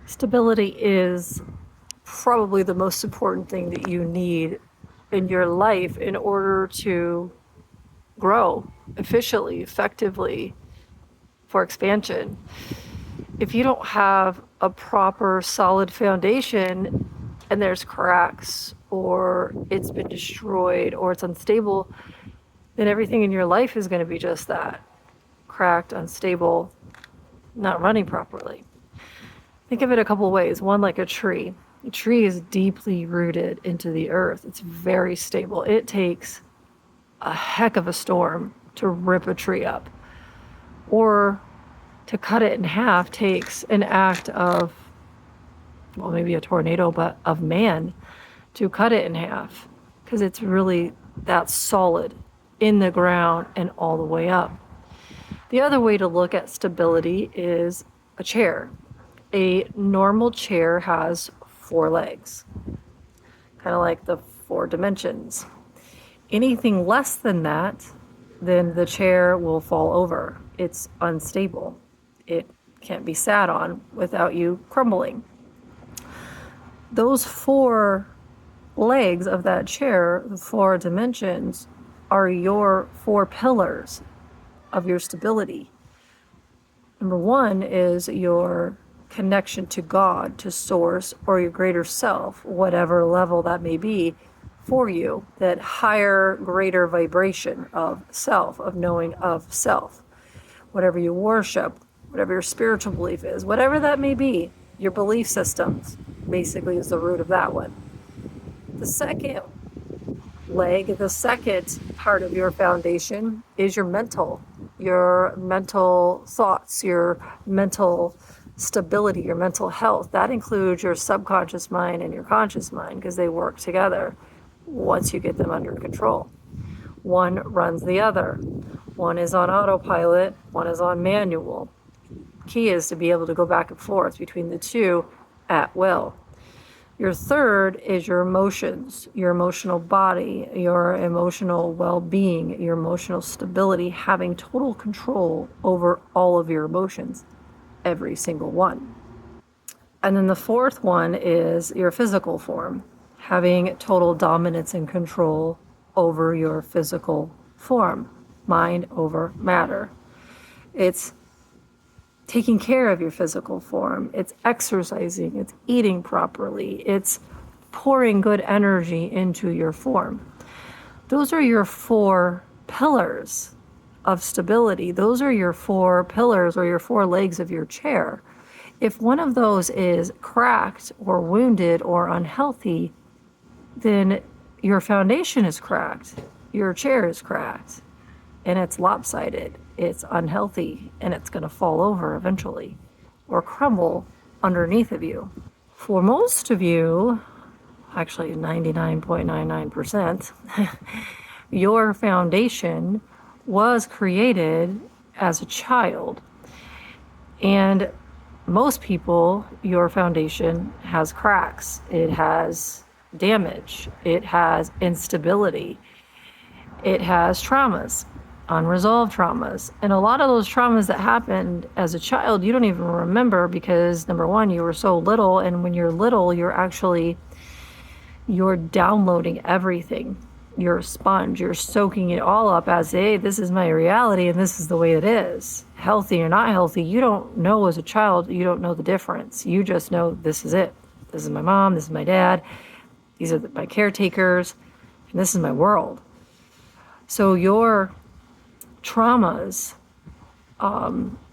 Stability is probably the most important thing that you need in your life in order to grow efficiently, effectively for expansion. If you don't have a proper solid foundation and there's cracks or it's been destroyed or it's unstable, then everything in your life is going to be just that: cracked, unstable, not running properly. Think of it a couple ways. One, like a tree. A tree is deeply rooted into the earth. It's very stable. It takes a heck of a storm to rip a tree up. Or to cut it in half takes an act of, well, maybe a tornado, but of man to cut it in half, because it's really that solid in the ground and all the way up. The other way to look at stability is a chair. A normal chair has 4 legs, kind of like the 4 dimensions. Anything less than that, then the chair will fall over. It's unstable. It can't be sat on without you crumbling. Those 4 legs of that chair, the 4 dimensions, are your 4 pillars of your stability. Number 1 is your connection to God, to source, or your greater self, whatever level that may be for you, that higher, greater vibration of self, of knowing of self. Whatever you worship, whatever your spiritual belief is, whatever that may be, your belief systems basically is the root of that one. The second leg, the second part of your foundation is your mental thoughts, your mental stability, your mental health. That includes your subconscious mind and your conscious mind, because they work together once you get them under control. One runs the other. One is on autopilot, one is on manual. Key is to be able to go back and forth between the two at will. Your third is your emotions, your emotional body, your emotional well-being, your emotional stability, having total control over all of your emotions, every single one. And then the fourth one is your physical form, having total dominance and control over your physical form, mind over matter. It's taking care of your physical form. It's exercising, it's eating properly, it's pouring good energy into your form. Those are your 4 pillars of stability. Those are your 4 pillars, or your 4 legs of your chair. If one of those is cracked or wounded or unhealthy, then your foundation is cracked, your chair is cracked, and it's lopsided, it's unhealthy, and it's going to fall over eventually or crumble underneath of you. For most of you, actually 99.99%, your foundation was created as a child. And most people, your foundation has cracks, it has damage, it has instability, it has traumas, unresolved traumas. And a lot of those traumas that happened as a child, you don't even remember, because number 1, you were so little, and when you're little, you're downloading everything. You're a sponge, you're soaking it all up as, hey, this is my reality and this is the way it is. Healthy or not healthy, you don't know as a child, you don't know the difference. You just know this is it. This is my mom, this is my dad, these are my caretakers, and this is my world. So your traumas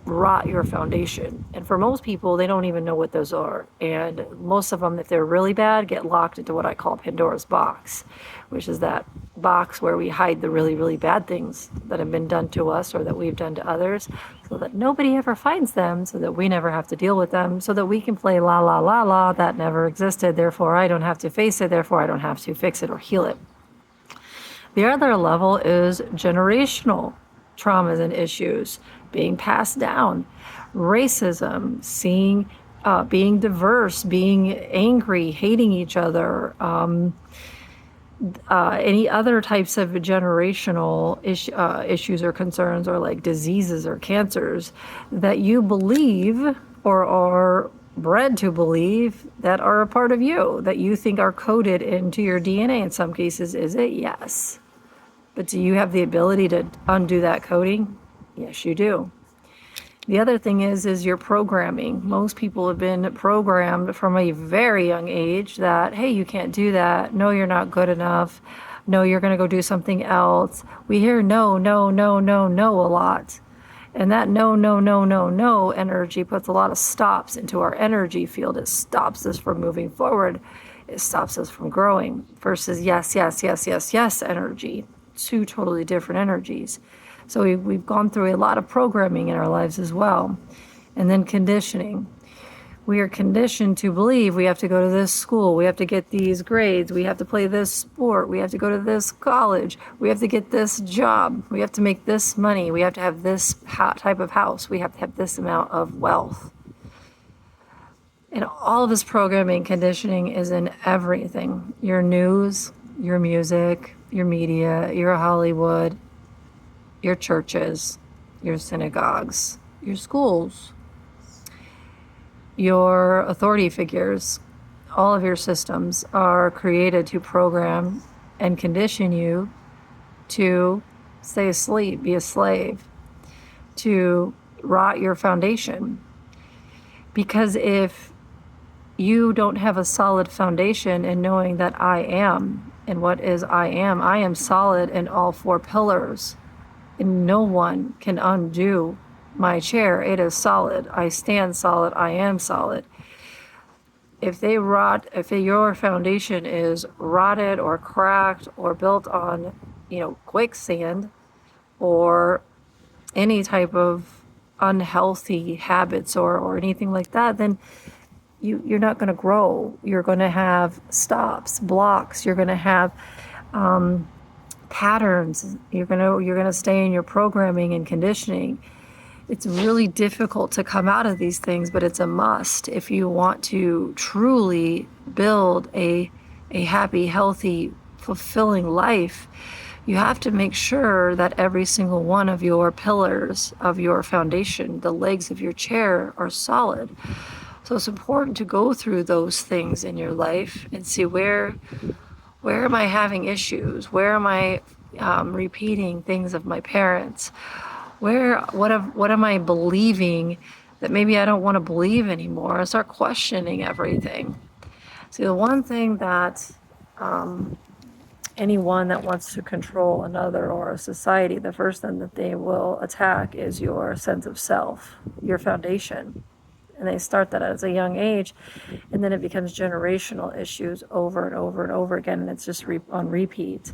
rot your foundation. And for most people, they don't even know what those are. And most of them, if they're really bad, get locked into what I call Pandora's box, which is that box where we hide the really, really bad things that have been done to us or that we've done to others, so that nobody ever finds them, so that we never have to deal with them, so that we can play la la la la, that never existed, therefore I don't have to face it, therefore I don't have to fix it or heal it. The other level is generational traumas and issues being passed down, racism, being diverse, being angry, hating each other, any other types of generational issues or concerns, or like diseases or cancers that you believe or are bred to believe that are a part of you, that you think are coded into your DNA in some cases. Is it? Yes. But do you have the ability to undo that coding? Yes, you do. The other thing is your programming. Most people have been programmed from a very young age that, hey, you can't do that. No, you're not good enough. No, you're going to go do something else. We hear no, no, no, no, no a lot. And that no, no, no, no, no energy puts a lot of stops into our energy field. It stops us from moving forward. It stops us from growing versus yes, yes, yes, yes, yes energy. Two totally different energies. So we've gone through a lot of programming in our lives as well. And then conditioning. We are conditioned to believe we have to go to this school, we have to get these grades, we have to play this sport, we have to go to this college, we have to get this job, we have to make this money, we have to have this type of house, we have to have this amount of wealth. And all of this programming conditioning is in everything. Your news, your music, your media, your Hollywood, your churches, your synagogues, your schools, your authority figures. All of your systems are created to program and condition you to stay asleep, be a slave, to rot your foundation. Because if you don't have a solid foundation in knowing that I am, and what is I am solid in all four pillars. And no one can undo my chair. It is solid. I stand solid. I am solid. If your foundation is rotted or cracked or built on, quicksand or any type of unhealthy habits or anything like that, then you're not going to grow. You're going to have stops, blocks. You're going to have patterns. You're gonna stay in your programming and conditioning. It's really difficult to come out of these things, but it's a must if you want to truly build a happy, healthy, fulfilling life. You have to make sure that every single one of your pillars of your foundation, the legs of your chair, are solid. So it's important to go through those things in your life and see where am I having issues? Where am I repeating things of my parents? What am I believing that maybe I don't want to believe anymore? I start questioning everything. See, the one thing that anyone that wants to control another or a society, the first thing that they will attack is your sense of self, your foundation. And they start that at a young age, and then it becomes generational issues over and over and over again, and it's just on repeat.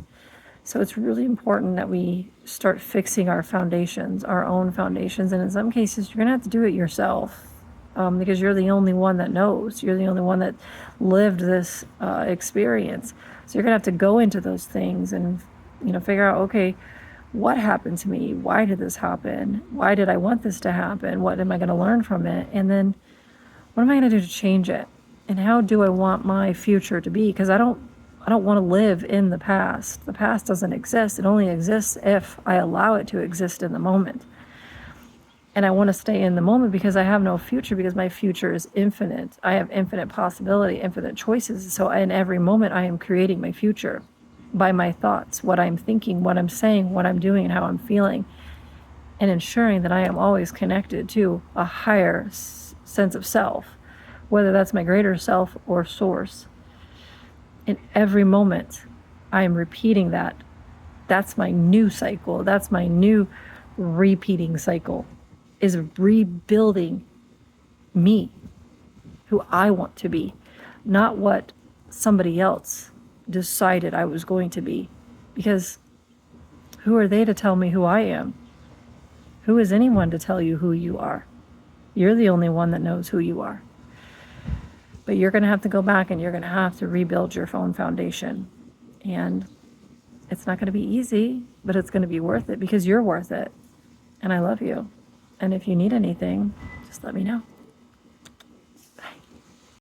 So it's really important that we start fixing our foundations, our own foundations, and in some cases, you're going to have to do it yourself because you're the only one that knows. You're the only one that lived this experience. So you're going to have to go into those things and figure out, okay, what happened to me? Why did this happen? Why did I want this to happen? What am I going to learn from it? And then what am I going to do to change it? And how do I want my future to be? Because I don't want to live in the past. The past doesn't exist. It only exists if I allow it to exist in the moment. And I want to stay in the moment because I have no future, because my future is infinite. I have infinite possibility, infinite choices. So in every moment, I am creating my future by my thoughts, what I'm thinking, what I'm saying, what I'm doing, and how I'm feeling, and ensuring that I am always connected to a higher sense of self, whether that's my greater self or source. In every moment, I am repeating that. That's my new cycle. That's my new repeating cycle, is rebuilding me, who I want to be, not what somebody else decided I was going to be. Because who are they to tell me who I am? Who is anyone to tell you who you are? You're the only one that knows who you are. But you're going to have to go back and you're going to have to rebuild your own foundation. And it's not going to be easy, but it's going to be worth it because you're worth it. And I love you. And if you need anything, just let me know.